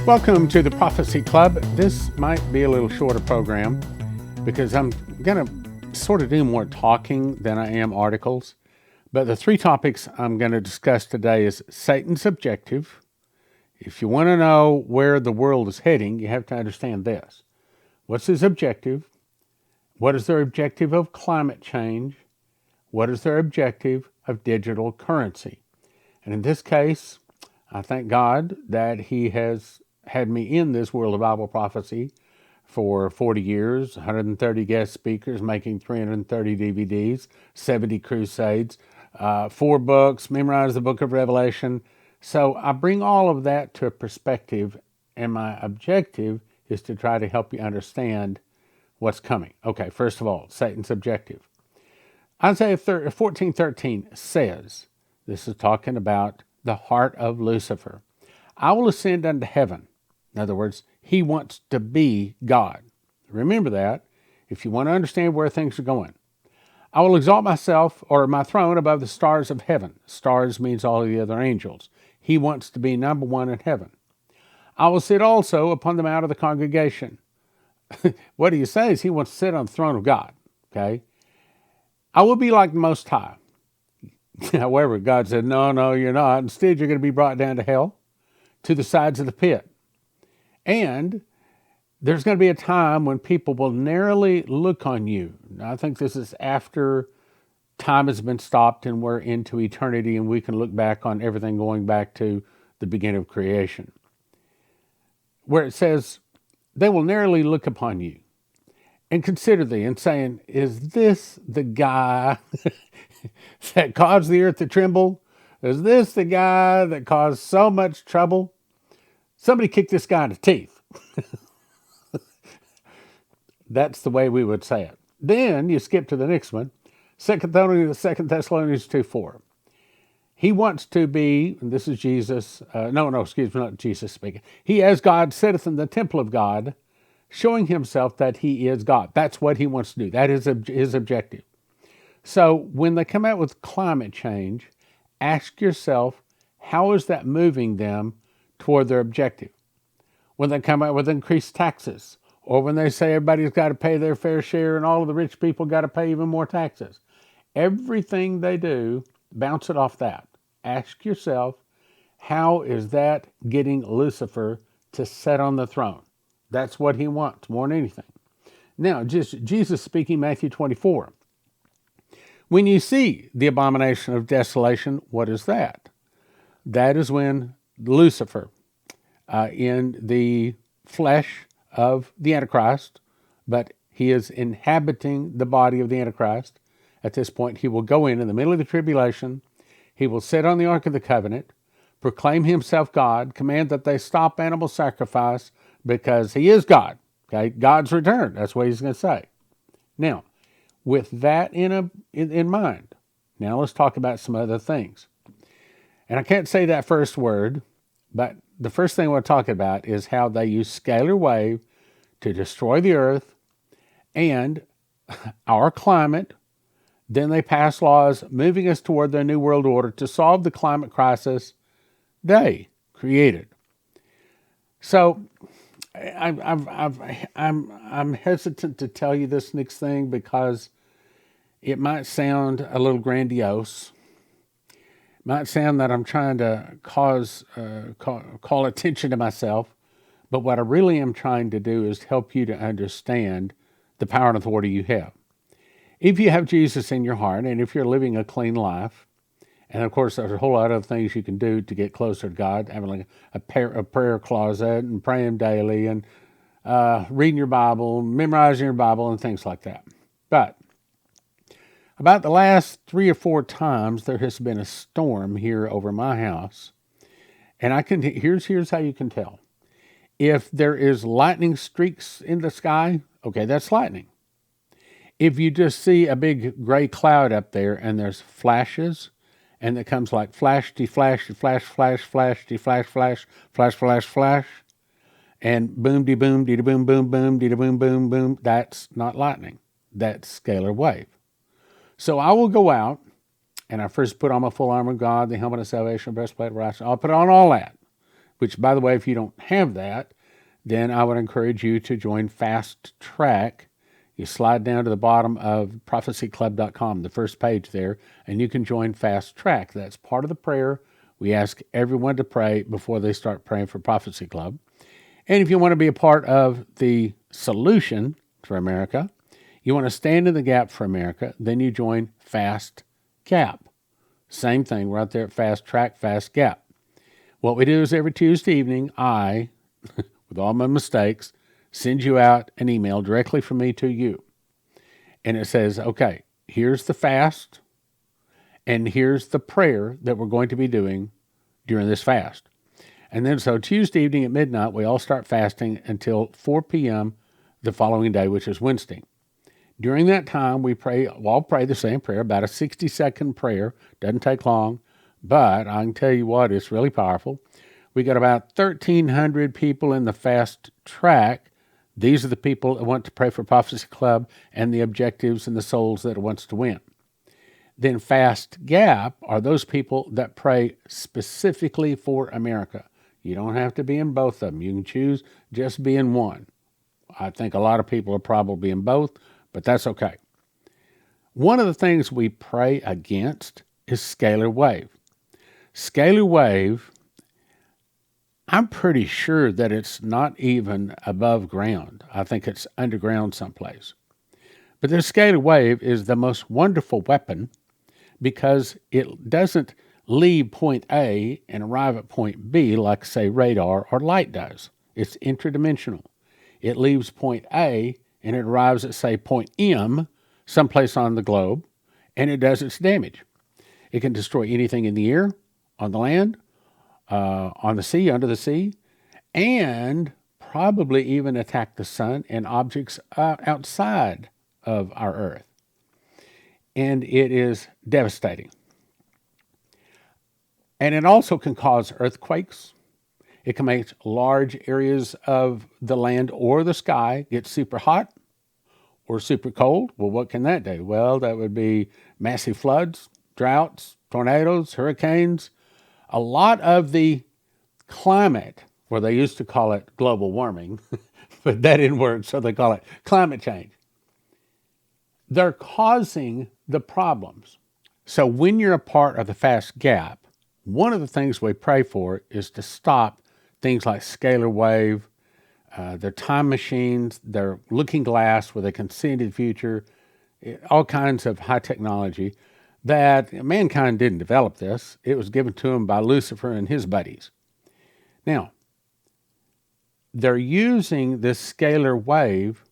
Welcome to the Prophecy Club. This might be a little shorter program because I'm going to sort of do more talking than I am articles. But the three topics I'm going to discuss today is Satan's objective. If you want to know where the world is heading, you have to understand this. What's his objective? What is their objective of climate change? What is their objective of digital currency? And in this case, I thank God that he has had me in this world of Bible prophecy for 40 years, 130 guest speakers, making 330 DVDs, 70 crusades, 4 books, memorized the book of Revelation. So I bring all of that to a perspective, and my objective is to try to help you understand what's coming. Okay, first of all, Satan's objective. Isaiah 14:13 says, this is talking about the heart of Lucifer. I will ascend unto heaven. In other words, he wants to be God. Remember that if you want to understand where things are going. I will exalt myself or my throne above the stars of heaven. Stars means all of the other angels. He wants to be number one in heaven. I will sit also upon the mount of the congregation. What he says, he wants to sit on the throne of God. Okay? I will be like the Most High. However, God said, no, you're not. Instead, you're going to be brought down to hell, to the sides of the pit. And there's going to be a time when people will narrowly look on you. Now, I think this is after time has been stopped and we're into eternity and we can look back on everything going back to the beginning of creation. Where it says, they will narrowly look upon you and consider thee and saying, is this the guy that caused the earth to tremble? Is this the guy that caused so much trouble? Somebody kicked this guy in the teeth. That's the way we would say it. Then you skip to the next one, 2 Thessalonians 2:4. He wants to be, and this is Jesus, not Jesus speaking. He, as God, sitteth in the temple of God, showing himself that he is God. That's what he wants to do. That is his objective. So when they come out with climate change, ask yourself, how is that moving them toward their objective? When they come out with increased taxes, or when they say everybody's got to pay their fair share and all of the rich people got to pay even more taxes. Everything they do, bounce it off that. Ask yourself, how is that getting Lucifer to sit on the throne? That's what he wants more than anything. Now, just Jesus speaking, Matthew 24. When you see the abomination of desolation, what is that? That is when Lucifer, in the flesh of the Antichrist, but he is inhabiting the body of the Antichrist. At this point, he will go in the middle of the tribulation. He will sit on the Ark of the Covenant, proclaim himself God, command that they stop animal sacrifice because he is God. Okay, God's return. That's what he's going to say. Now, with that in mind, now let's talk about some other things. And I can't say that first word, but the first thing we're talking about is how they use scalar wave to destroy the earth and our climate. Then they pass laws moving us toward their new world order to solve the climate crisis they created. So I'm hesitant to tell you this next thing because it might sound a little grandiose. It might sound that I'm trying to call attention to myself, but what I really am trying to do is help you to understand the power and authority you have. If you have Jesus in your heart, and if you're living a clean life, and of course there's a whole lot of things you can do to get closer to God, having like a prayer closet and praying daily and reading your Bible, memorizing your Bible and things like that. But about the last 3 or 4 times there has been a storm here over my house, and here's how you can tell. If there is lightning streaks in the sky, okay, that's lightning. If you just see a big gray cloud up there and there's flashes, and it comes like flash, de-flash, flash, flash, flash, de-flash, flash, flash, flash, flash, and boom, de-boom, de-boom, boom, boom, de-boom, boom, boom, that's not lightning. That's scalar wave. So I will go out, and I first put on my full armor of God, the helmet of salvation, breastplate of righteousness. I'll put on all that. which, by the way, if you don't have that, then I would encourage you to join Fast Track. You slide down to the bottom of prophecyclub.com, the first page there, and you can join Fast Track. That's part of the prayer. We ask everyone to pray before they start praying for Prophecy Club. And if you want to be a part of the solution for America, you want to stand in the gap for America, then you join Fast Gap. Same thing, we're out there at Fast Track, Fast Gap. What we do is every Tuesday evening, I, with all my mistakes, send you out an email directly from me to you. And it says, okay, here's the fast, and here's the prayer that we're going to be doing during this fast. And then so Tuesday evening at midnight, we all start fasting until 4 p.m. the following day, which is Wednesday. During that time, we'll all pray the same prayer, about a 60-second prayer. Doesn't take long, but I can tell you what, it's really powerful. We got about 1,300 people in the Fast Track. These are the people that want to pray for Prophecy Club and the objectives and the souls that it wants to win. Then Fast Gap are those people that pray specifically for America. You don't have to be in both of them. You can choose just be in one. I think a lot of people are probably in both, but that's okay. One of the things we pray against is Scalar Wave. Scalar Wave, I'm pretty sure that it's not even above ground. I think it's underground someplace. But the Scalar Wave is the most wonderful weapon because it doesn't leave point A and arrive at point B like, say, radar or light does. It's interdimensional. It leaves point A and it arrives at, say, point M, someplace on the globe, and it does its damage. It can destroy anything in the air, on the land, on the sea, under the sea, and probably even attack the sun and objects outside of our Earth. And it is devastating. And it also can cause earthquakes. It can make large areas of the land or the sky get super hot or super cold. Well, what can that do? Well, that would be massive floods, droughts, tornadoes, hurricanes. A lot of the climate, where they used to call it global warming, but that didn't work, so they call it climate change. They're causing the problems. So when you're a part of the Fast Gap, one of the things we pray for is to stop things like Scalar Wave, their time machines, their looking glass where they can see into the future, all kinds of high technology that mankind didn't develop this. It was given to them by Lucifer and his buddies. Now, they're using this Scalar Wave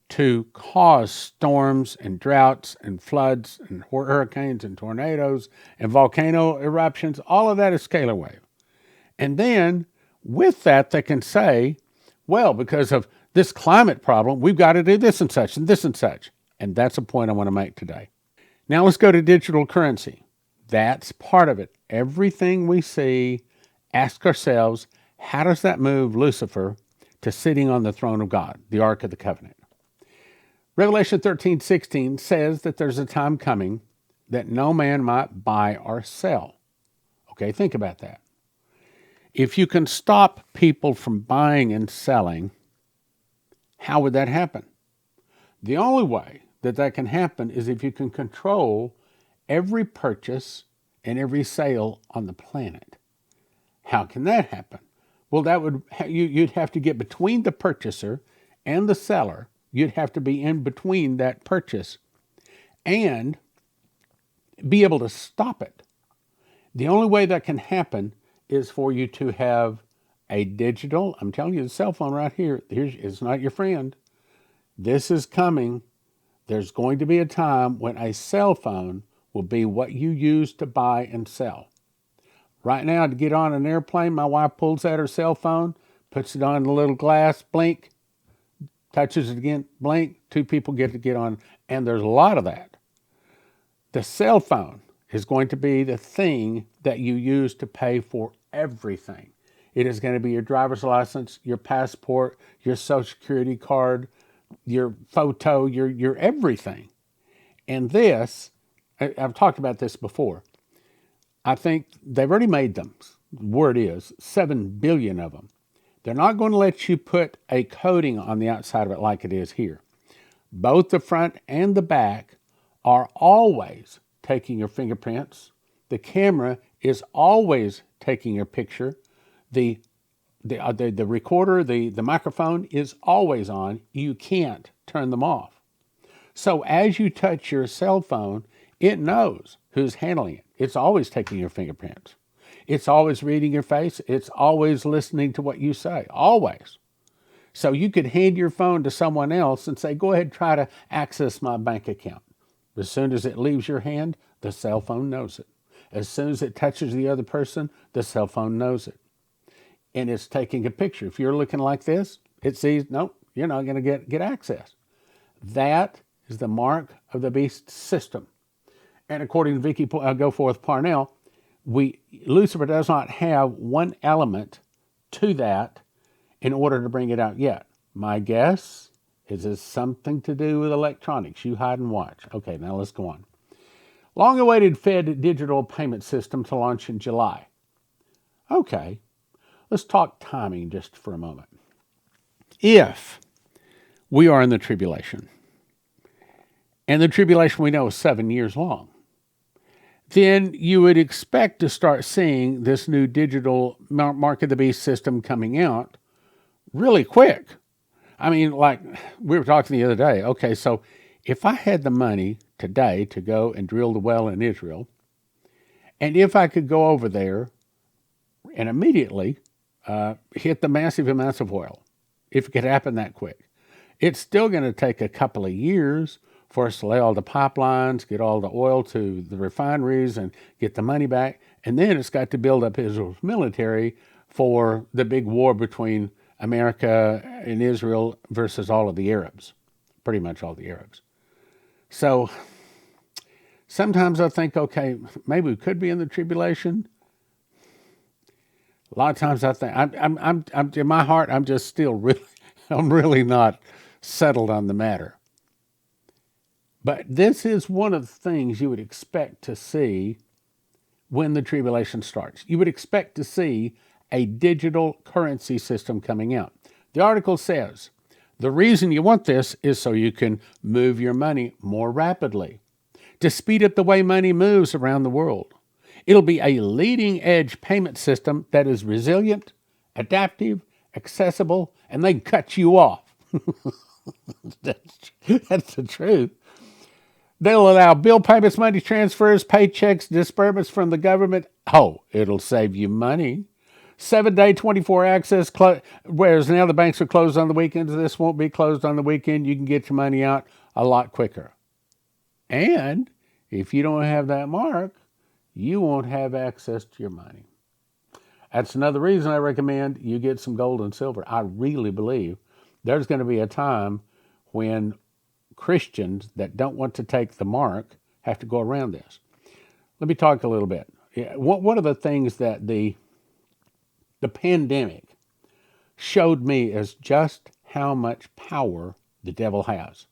to cause storms and droughts and floods and hurricanes and tornadoes and volcano eruptions. All of that is Scalar Wave. And then with that, they can say, well, because of this climate problem, we've got to do this and such and this and such. And that's a point I want to make today. Now let's go to digital currency. That's part of it. Everything we see, ask ourselves, how does that move Lucifer to sitting on the throne of God, the Ark of the Covenant? Revelation 13:16 says that there's a time coming that no man might buy or sell. Okay, think about that. If you can stop people from buying and selling, how would that happen? The only way that that can happen is if you can control every purchase and every sale on the planet. How can that happen? Well, that would you'd have to get between the purchaser and the seller. You'd have to be in between that purchase and be able to stop it. The only way that can happen is for you to have a digital, I'm telling you, the cell phone right here, it's not your friend. This is coming. There's going to be a time when a cell phone will be what you use to buy and sell. Right now, to get on an airplane, my wife pulls out her cell phone, puts it on the little glass, blink, touches it again, blink, two people get to get on, and there's a lot of that. The cell phone is going to be the thing that you use to pay for everything. It is going to be your driver's license, your passport, your social security card, your photo, your everything. And this, I've talked about this before. I think they've already made them. word is 7 billion of them. They're not going to let you put a coating on the outside of it like it is here. Both the front and the back are always taking your fingerprints. The camera is always taking your picture. The recorder, the microphone is always on. You can't turn them off. So as you touch your cell phone, it knows who's handling it. It's always taking your fingerprints. It's always reading your face. It's always listening to what you say, always. So you could hand your phone to someone else and say, go ahead, try to access my bank account. As soon as it leaves your hand, the cell phone knows it. As soon as it touches the other person, the cell phone knows it. And it's taking a picture. If you're looking like this, it sees, nope, you're not going to get access. That is the mark of the beast system. And according to Vicky Goforth Parnell, Lucifer does not have one element to that in order to bring it out yet. My guess is it's something to do with electronics. You hide and watch. Okay, now let's go on. Long-awaited Fed digital payment system to launch in July. Okay, let's talk timing just for a moment. If we are in the tribulation, and the tribulation we know is 7 years long, then you would expect to start seeing this new digital Mark of the Beast system coming out really quick. I mean, like we were talking the other day, okay, so if I had the money today to go and drill the well in Israel, and if I could go over there and immediately hit the massive amounts of oil, if it could happen that quick, it's still going to take a couple of years for us to lay all the pipelines, get all the oil to the refineries, and get the money back. And then it's got to build up Israel's military for the big war between America and Israel versus all of the Arabs, pretty much all the Arabs. So sometimes I think, okay, maybe we could be in the tribulation. A lot of times I think, I'm in my heart, I'm just still really, I'm really not settled on the matter. But this is one of the things you would expect to see when the tribulation starts. You would expect to see a digital currency system coming out. The article says, the reason you want this is so you can move your money more rapidly, to speed up the way money moves around the world. It'll be a leading edge payment system that is resilient, adaptive, accessible, and they can cut you off. That's the truth. They'll allow bill payments, money transfers, paychecks, disbursements from the government. Oh, it'll save you money. 7-day, 24 access, whereas now the banks are closed on the weekends. This won't be closed on the weekend. You can get your money out a lot quicker. And if you don't have that mark, you won't have access to your money. That's another reason I recommend you get some gold and silver. I really believe there's going to be a time when Christians that don't want to take the mark have to go around this. Let me talk a little bit. One of the things that the pandemic showed me is just how much power the devil has.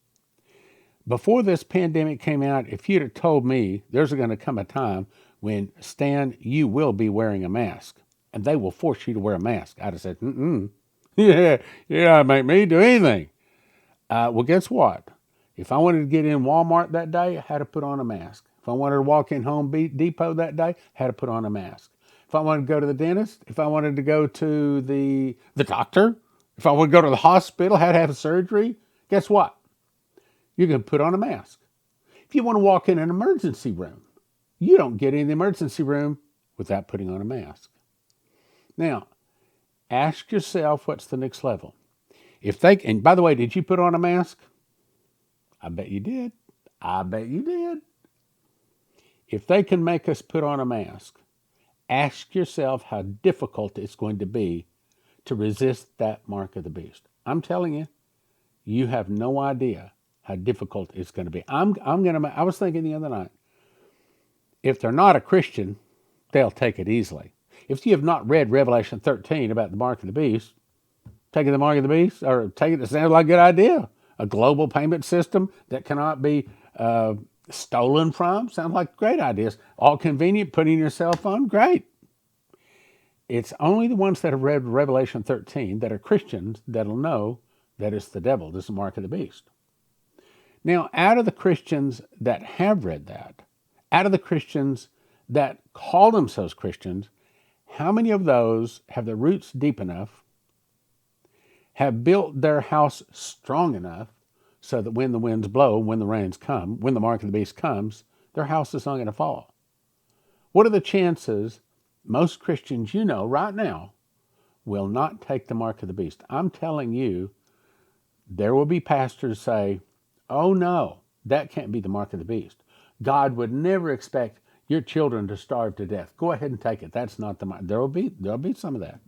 Before this pandemic came out, if you'd have told me there's going to come a time when, Stan, you will be wearing a mask, and they will force you to wear a mask, I'd have said, yeah, make me do anything. Well, guess what? If I wanted to get in Walmart that day, I had to put on a mask. If I wanted to walk in Home Depot that day, I had to put on a mask. If I wanted to go to the dentist, if I wanted to go to the doctor, if I wanted to go to the hospital, had to have a surgery, guess what? You're going to put on a mask. If you want to walk in an emergency room, you don't get in the emergency room without putting on a mask. Now, ask yourself what's the next level. And by the way, did you put on a mask? I bet you did. I bet you did. If they can make us put on a mask, ask yourself how difficult it's going to be to resist that mark of the beast. I'm telling you, you have no idea how difficult it's going to be. I was thinking the other night, if they're not a Christian, they'll take it easily. If you have not read Revelation 13 about the mark of the beast, taking the mark of the beast, or taking it sounds like a good idea. A global payment system that cannot be stolen from, sounds like great ideas. All convenient, putting in your cell phone, great. It's only the ones that have read Revelation 13 that are Christians that'll know that it's the devil. This is the mark of the beast. Now, out of the Christians that have read that, out of the Christians that call themselves Christians, how many of those have their roots deep enough, have built their house strong enough so that when the winds blow, when the rains come, when the mark of the beast comes, their house is not going to fall? What are the chances most Christians you know right now will not take the mark of the beast? I'm telling you, there will be pastors say, oh no, that can't be the mark of the beast. God would never expect your children to starve to death. Go ahead and take it. That's not the mark. There'll be some of that.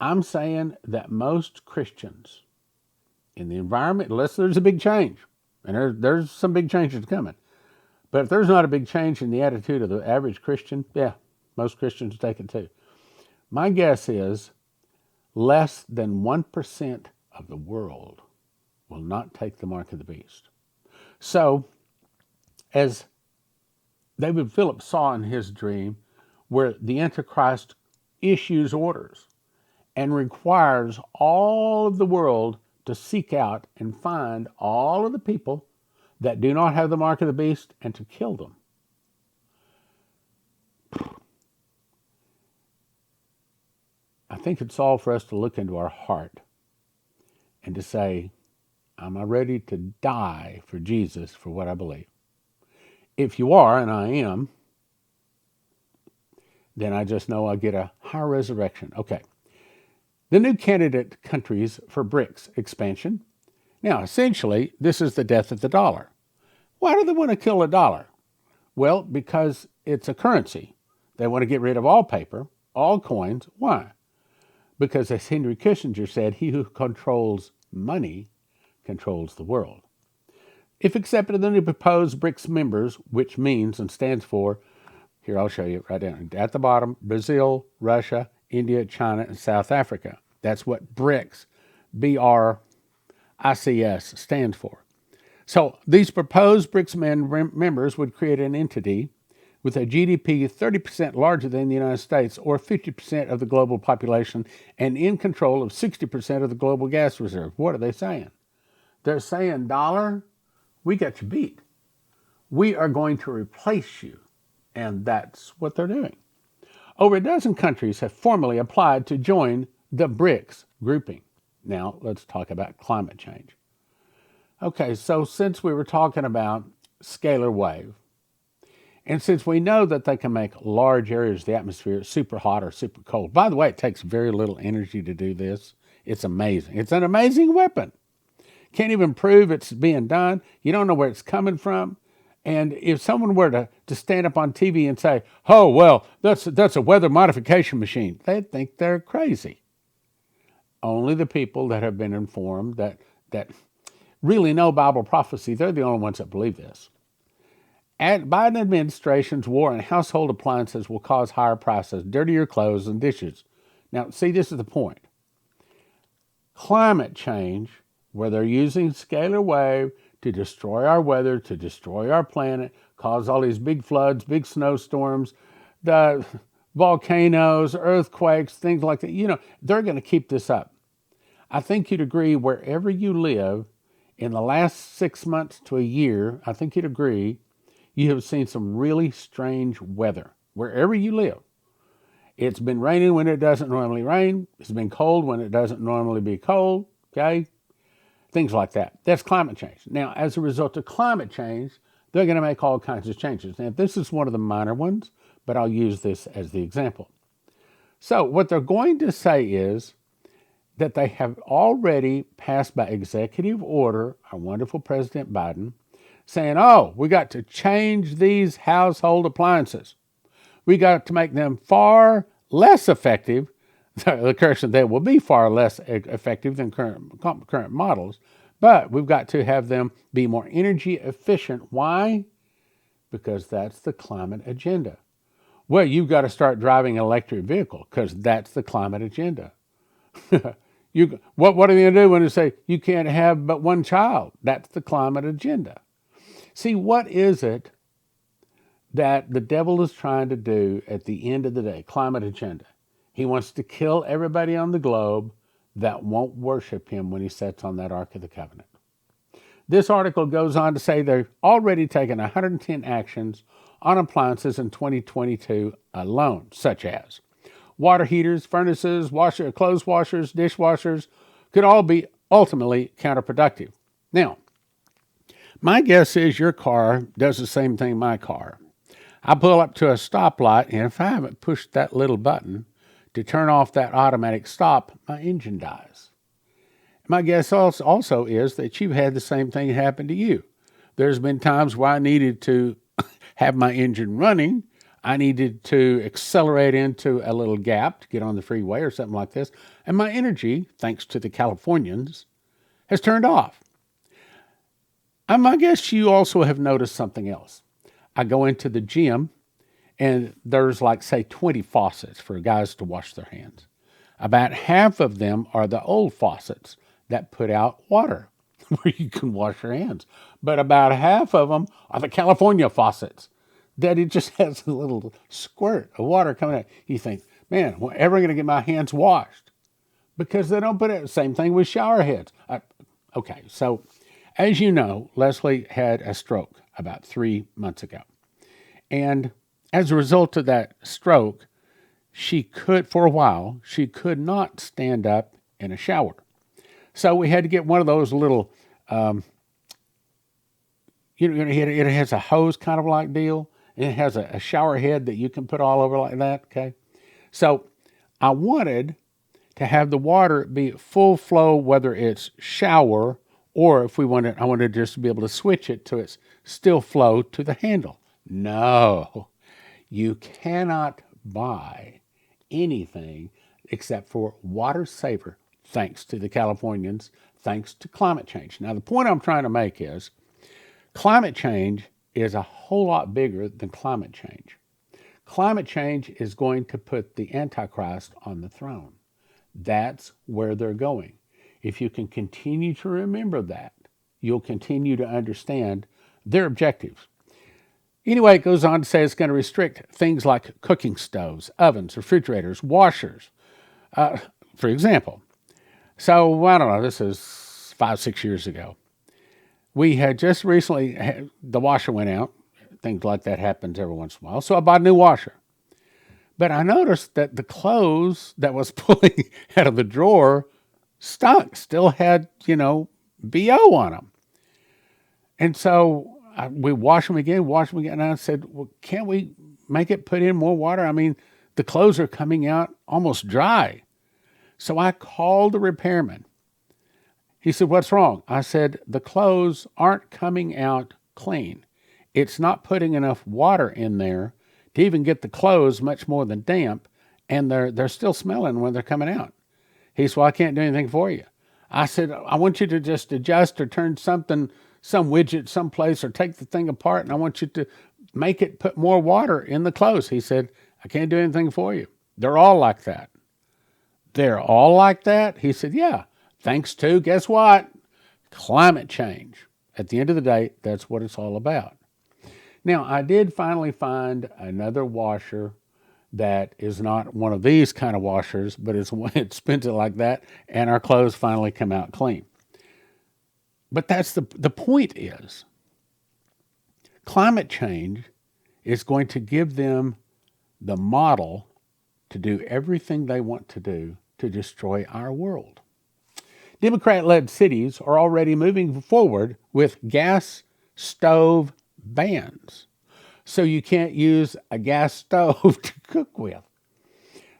I'm saying that most Christians in the environment, unless there's a big change, and there's some big changes coming, but if there's not a big change in the attitude of the average Christian, yeah, most Christians take it too. My guess is less than 1% of the world will not take the mark of the beast. So, as David Phillips saw in his dream, where the Antichrist issues orders and requires all of the world to seek out and find all of the people that do not have the mark of the beast and to kill them. I think it's all for us to look into our heart and to say, am I ready to die for Jesus for what I believe? If you are, and I am, then I just know I'll get a higher resurrection. Okay. The new candidate countries for BRICS expansion. Now, essentially, this is the death of the dollar. Why do they want to kill a dollar? Well, because it's a currency. They want to get rid of all paper, all coins. Why? Because as Henry Kissinger said, he who controls money controls the world. If accepted, the new proposed BRICS members, which means and stands for, here I'll show you right down at the bottom, Brazil, Russia, India, China, and South Africa. That's what BRICS, B-R-I-C-S, stands for. So these proposed BRICS members would create an entity with a GDP 30% larger than the United States, or 50% of the global population, and in control of 60% of the global gas reserve. What are they saying? They're saying, dollar, we got you beat. We are going to replace you. And that's what they're doing. Over a dozen countries have formally applied to join the BRICS grouping. Now, let's talk about climate change. Okay, so since we were talking about Scalar Wave, and since we know that they can make large areas of the atmosphere super hot or super cold, by the way, it takes very little energy to do this. It's amazing. It's an amazing weapon. Can't even prove it's being done. You don't know where it's coming from. And if someone were to stand up on TV and say, oh, well, that's a weather modification machine, they'd think they're crazy. Only the people that have been informed that really know Bible prophecy, they're the only ones that believe this. Biden administration's war on household appliances will cause higher prices, dirtier clothes, and dishes. Now, see, this is the point. Climate change, where they're using Scalar Wave to destroy our weather, to destroy our planet, cause all these big floods, big snowstorms, the volcanoes, earthquakes, things like that. You know, they're going to keep this up. I think you'd agree wherever you live, in the last 6 months to a year, I think you'd agree, you have seen some really strange weather. Wherever you live. It's been raining when it doesn't normally rain. It's been cold when it doesn't normally be cold. Okay? Things like that. That's climate change. Now, as a result of climate change, they're going to make all kinds of changes. Now, this is one of the minor ones, but I'll use this as the example. So what they're going to say is that they have already passed by executive order, our wonderful President Biden, saying, oh, we got to change these household appliances. We got to make them far less effective. The correction, they will be far less effective than current models, but we've got to have them be more energy efficient. Why? Because that's the climate agenda. Well, you've got to start driving an electric vehicle because that's the climate agenda. What are they going to do when they say you can't have but one child? That's the climate agenda. See, what is it that the devil is trying to do at the end of the day? Climate agenda. He wants to kill everybody on the globe that won't worship him when he sits on that Ark of the Covenant. This article goes on to say they've already taken 110 actions on appliances in 2022 alone, such as water heaters, furnaces, clothes washers, dishwashers, could all be ultimately counterproductive. Now, my guess is your car does the same thing my car. I pull up to a stoplight, and if I haven't pushed that little button to turn off that automatic stop, my engine dies. My guess also is that you've had the same thing happen to you. There's been times where I needed to have my engine running. I needed to accelerate into a little gap to get on the freeway or something like this. And my energy, thanks to the Californians, has turned off. I guess you also have noticed something else. I go into the gym and there's like, say, 20 faucets for guys to wash their hands. About half of them are the old faucets that put out water where you can wash your hands. But about half of them are the California faucets that it just has a little squirt of water coming out. You think, man, am I ever going to get my hands washed? Because they don't put it. Same thing with shower heads. Okay, so as you know, Leslie had a stroke about 3 months ago. And as a result of that stroke, for a while, she could not stand up in a shower. So we had to get one of those little, it has a hose kind of like deal, and it has a shower head that you can put all over like that, okay? So I wanted to have the water be full flow, whether it's shower or I wanted just to be able to switch it to its still flow to the handle. No, you cannot buy anything except for water saver, thanks to the Californians, thanks to climate change. Now, the point I'm trying to make is climate change is a whole lot bigger than climate change. Climate change is going to put the Antichrist on the throne. That's where they're going. If you can continue to remember that, you'll continue to understand their objectives. Anyway, it goes on to say it's going to restrict things like cooking stoves, ovens, refrigerators, washers, for example. So, I don't know, this is 5-6 years ago. We had just recently, the washer went out. Things like that happens every once in a while. So I bought a new washer. But I noticed that the clothes that was pulling out of the drawer stunk, still had, BO on them. And so we wash them again. And I said, well, can't we make it put in more water? I mean, the clothes are coming out almost dry. So I called the repairman. He said, what's wrong? I said, the clothes aren't coming out clean. It's not putting enough water in there to even get the clothes much more than damp, and they're still smelling when they're coming out. He said, well, I can't do anything for you. I said, I want you to just adjust or turn some widget someplace, or take the thing apart, and I want you to make it put more water in the clothes. He said, I can't do anything for you. They're all like that. They're all like that? He said, yeah, thanks to, guess what? Climate change. At the end of the day, that's what it's all about. Now, I did finally find another washer that is not one of these kind of washers, but it spins it like that, and our clothes finally come out clean. But that's the point is, climate change is going to give them the model to do everything they want to do to destroy our world. Democrat-led cities are already moving forward with gas stove bans. So you can't use a gas stove to cook with.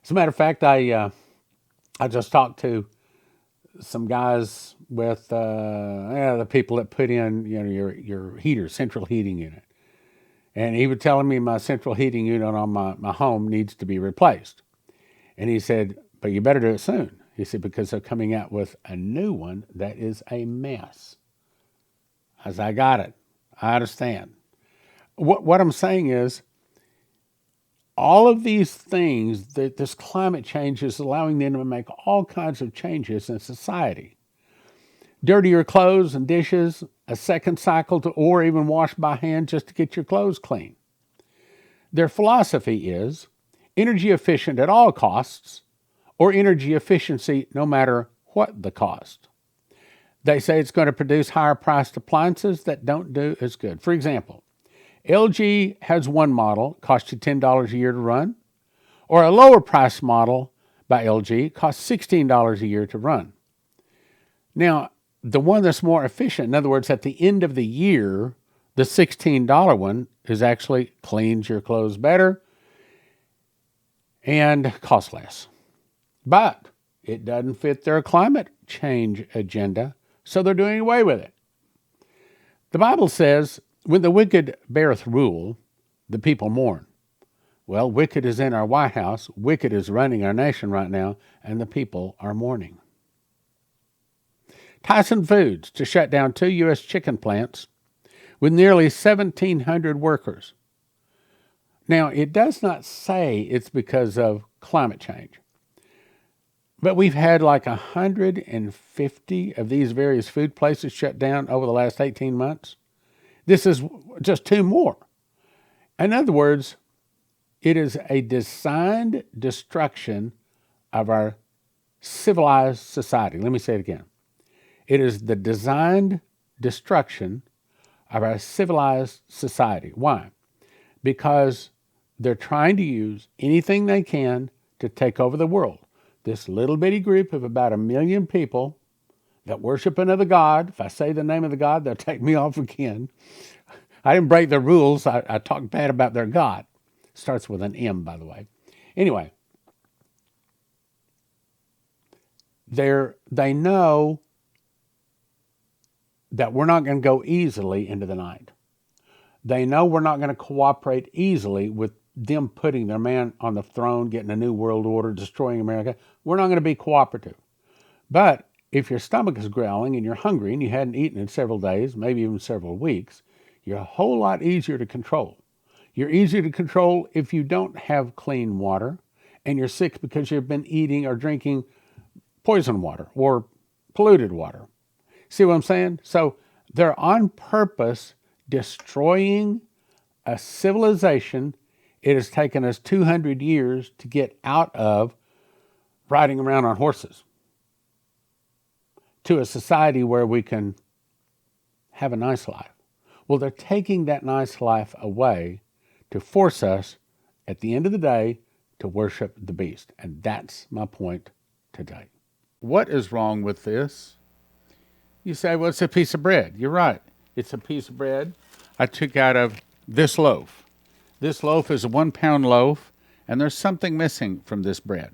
As a matter of fact, I just talked to some guys with the people that put in your heater, central heating unit. And he was telling me my central heating unit on my home needs to be replaced. And he said, but you better do it soon. He said, because they're coming out with a new one that is a mess. I said, I got it. I understand. What I'm saying is, all of these things, that this climate change is allowing them to make all kinds of changes in society. Dirtier clothes and dishes, a second cycle or even wash by hand just to get your clothes clean. Their philosophy is energy efficient at all costs, or energy efficiency, no matter what the cost. They say it's going to produce higher priced appliances that don't do as good. For example, LG has one model, costs you $10 a year to run, or a lower price model by LG costs $16 a year to run. Now, the one that's more efficient, in other words, at the end of the year, the $16 one is actually cleans your clothes better and costs less. But it doesn't fit their climate change agenda, so they're doing away with it. The Bible says, when the wicked beareth rule, the people mourn. Well, wicked is in our White House, wicked is running our nation right now, and the people are mourning. Tyson Foods to shut down 2 U.S. chicken plants with nearly 1,700 workers. Now, it does not say it's because of climate change, but we've had like 150 of these various food places shut down over the last 18 months. This is just 2 more. In other words, it is a designed destruction of our civilized society. Let me say it again. It is the designed destruction of our civilized society. Why? Because they're trying to use anything they can to take over the world. This little bitty group of about 1 million people that worship another god. If I say the name of the god, they'll take me off again. I didn't break their rules. I talked bad about their god. Starts with an M, by the way. Anyway, they know that we're not going to go easily into the night. They know we're not going to cooperate easily with them putting their man on the throne, getting a new world order, destroying America. We're not going to be cooperative. But if your stomach is growling and you're hungry and you hadn't eaten in several days, maybe even several weeks, you're a whole lot easier to control. You're easier to control if you don't have clean water and you're sick because you've been eating or drinking poison water or polluted water. See what I'm saying? So they're on purpose destroying a civilization it has taken us 200 years to get out of riding around on horses to a society where we can have a nice life. Well, they're taking that nice life away to force us, at the end of the day, to worship the beast. And that's my point today. What is wrong with this? You say, well, it's a piece of bread. You're right. It's a piece of bread I took out of this loaf. This loaf is a 1 pound loaf, and there's something missing from this bread.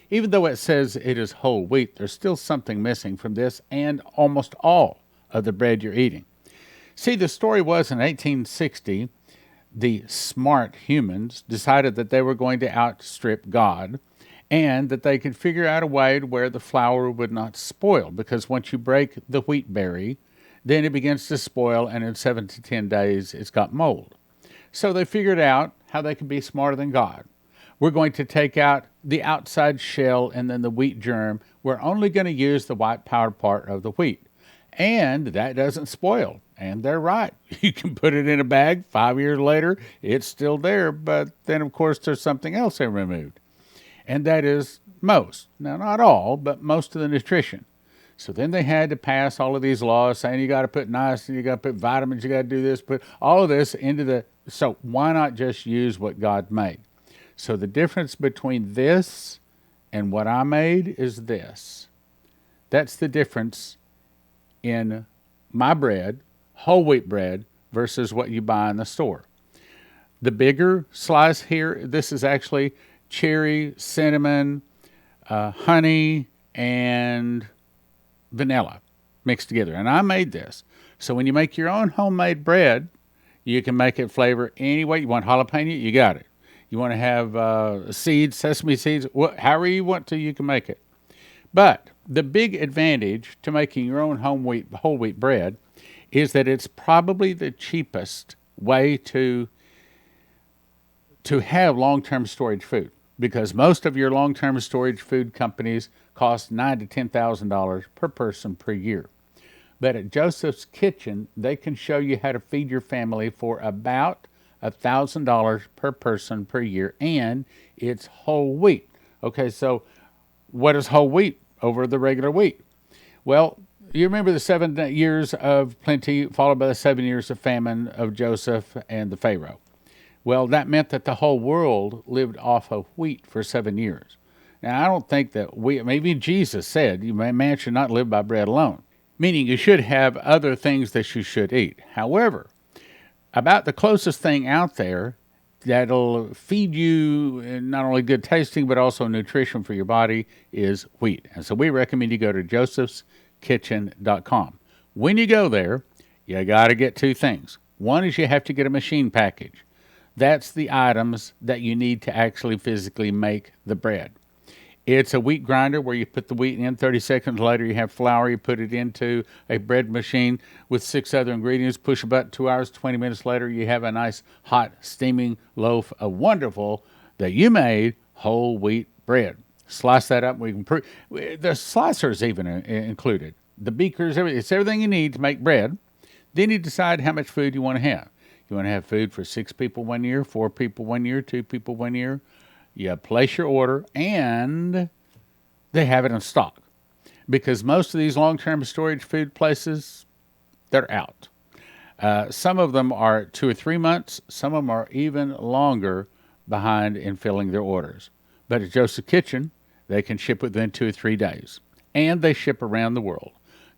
Even though it says it is whole wheat, there's still something missing from this and almost all of the bread you're eating. See, the story was in 1860, the smart humans decided that they were going to outstrip God and that they could figure out a way to where the flour would not spoil, because once you break the wheat berry, then it begins to spoil, and in 7 to 10 days, it's got mold. So they figured out how they could be smarter than God. We're going to take out the outside shell and then the wheat germ. We're only going to use the white powder part of the wheat. And that doesn't spoil. And they're right. You can put it in a bag. 5 years later, it's still there. But then, of course, there's something else they removed. And that is most. Now, not all, but most of the nutrition. So then they had to pass all of these laws saying you got to put niacin, you got to put vitamins, you got to do this, put all of this into the... So why not just use what God made? So the difference between this and what I made is this. That's the difference in my bread, whole wheat bread, versus what you buy in the store. The bigger slice here, this is actually cherry, cinnamon, honey, and vanilla mixed together. And I made this. So when you make your own homemade bread, you can make it flavor any way. You want jalapeno, you got it. You want to have seeds, sesame seeds, however you want to, you can make it. But the big advantage to making your own whole wheat bread is that it's probably the cheapest way to have long-term storage food, because most of your long-term storage food companies cost $9,000 to $10,000 per person per year. But at Joseph's Kitchen, they can show you how to feed your family for about $1,000 per person per year, and it's whole wheat. Okay, so What is whole wheat over the regular wheat? Well, you remember the 7 years of plenty followed by the 7 years of famine of Joseph and the Pharaoh. Well, that meant that the whole world lived off of wheat for 7 years. Now, I don't think that maybe Jesus said, man should not live by bread alone, meaning you should have other things that you should eat. However, about the closest thing out there that'll feed you not only good tasting but also nutrition for your body is wheat. And so we recommend you go to josephskitchen.com. When you go there, you got to get 2 things. One is you have to get a machine package. That's the items that you need to actually physically make the bread. It's a wheat grinder where you put the wheat in. 30 seconds later, you have flour. You put it into a bread machine with 6 other ingredients. Push a button, 2 hours, 20 minutes later, you have a nice, hot, steaming loaf of wonderful that you made whole wheat bread. Slice that up. The slicer's even included. The beakers, everything. It's everything you need to make bread. Then you decide how much food you want to have. You want to have food for 6 people 1 year, 4 people 1 year, 2 people 1 year. You place your order, and they have it in stock. Because most of these long-term storage food places, they're out. Some of them are 2 or 3 months. Some of them are even longer behind in filling their orders. But at Joseph's Kitchen, they can ship within 2 or 3 days. And they ship around the world.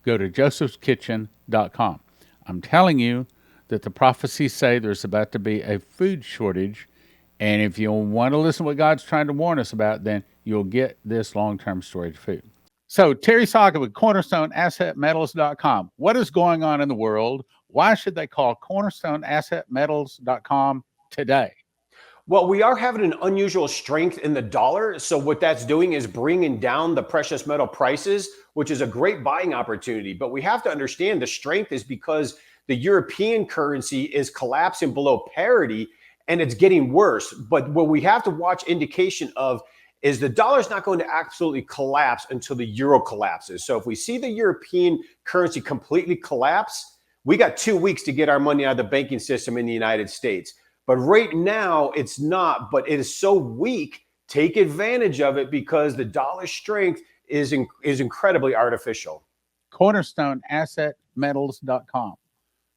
Go to josephskitchen.com. I'm telling you that the prophecies say there's about to be a food shortage. And if you want to listen to what God's trying to warn us about, then you'll get this long-term storage food. So Terry Saga with CornerstoneAssetMetals.com. What is going on in the world? Why should they call CornerstoneAssetMetals.com today? Well, we are having an unusual strength in the dollar. So what that's doing is bringing down the precious metal prices, which is a great buying opportunity. But we have to understand the strength is because the European currency is collapsing below parity and it's getting worse. But what we have to watch indication of is the dollar's not going to absolutely collapse until the euro collapses. So if we see the European currency completely collapse, we got 2 weeks to get our money out of the banking system in the United States. But right now it's not, but it is so weak. Take advantage of it because the dollar strength is incredibly artificial. CornerstoneAssetMetals.com.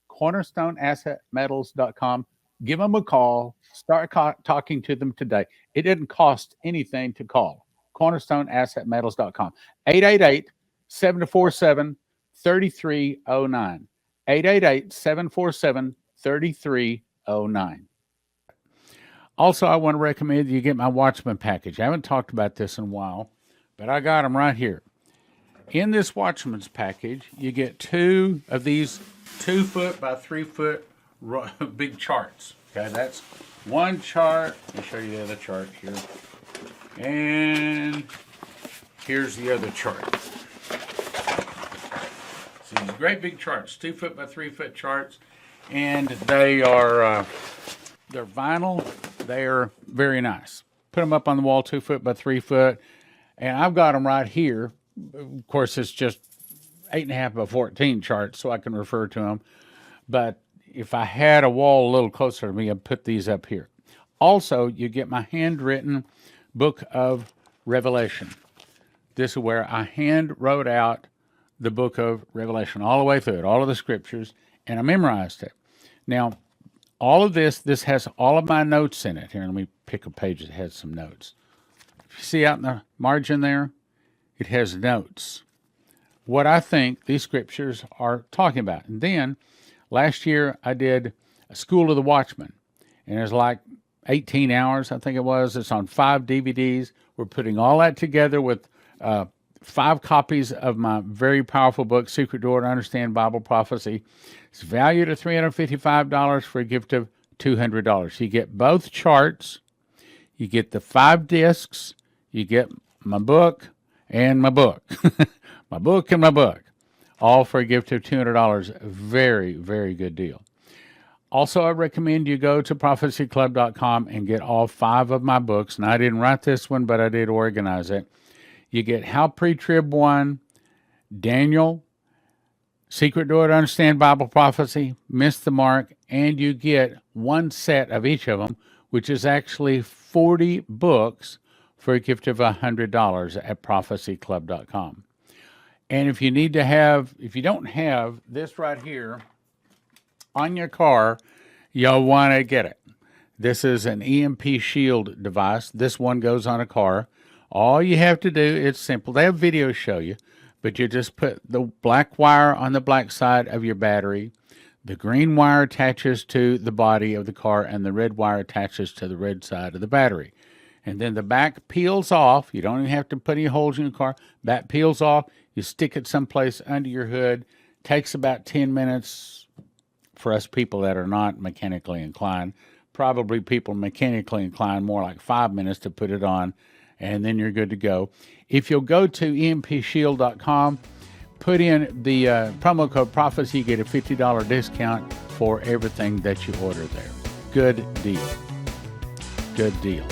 CornerstoneAssetMetals.com. Give them a call. Start talking to them today. It didn't cost anything to call. CornerstoneAssetMetals.com. 888-747-3309. 888-747-3309. Also, I want to recommend you get my Watchman package. I haven't talked about this in a while, but I got them right here. In this Watchman's package, you get 2 of these 2 foot by 3 foot big charts. Okay, that's one chart. Let me show you the other chart here. And here's the other chart. So these great big charts, 2 foot by 3 foot charts, and they are they're vinyl. They're very nice. Put them up on the wall, 2 foot by 3 foot, and I've got them right here. Of course, it's just 8.5 by 14 charts, so I can refer to them. But if I had a wall a little closer to me, I'd put these up here. Also, you get my handwritten book of Revelation. This is where I hand wrote out the book of Revelation all the way through it, all of the scriptures, and I memorized it. Now, all of this has all of my notes in it. Here, let me pick a page that has some notes. If you see out in the margin there, it has notes. What I think these scriptures are talking about. And then, last year, I did a School of the Watchman, and it was like 18 hours, I think it was. It's on 5 DVDs. We're putting all that together with 5 copies of my very powerful book, Secret Door to Understand Bible Prophecy. It's valued at $355 for a gift of $200. You get both charts. You get the 5 discs. You get my book and my book. My book and my book. All for a gift of $200. Very, very good deal. Also, I recommend you go to prophecyclub.com and get all 5 of my books. And I didn't write this one, but I did organize it. You get How Pre-Trib 1, Daniel, Secret Door to Understand Bible Prophecy, Miss the Mark, and you get one set of each of them, which is actually 40 books for a gift of $100 at prophecyclub.com. And if you don't have this right here on your car, you'll want to get it. This is an EMP Shield device. This one goes on a car. All you have to do, it's simple. They have videos show you, but you just put the black wire on the black side of your battery. The green wire attaches to the body of the car, and the red wire attaches to the red side of the battery. And then the back peels off. You don't even have to put any holes in your car. Back peels off. You stick it someplace under your hood. Takes about 10 minutes for us people that are not mechanically inclined. Probably people mechanically inclined more like 5 minutes to put it on, and then you're good to go. If you'll go to empshield.com, put in the promo code prophecy, you get a $50 discount for everything that you order there. Good deal. Good deal.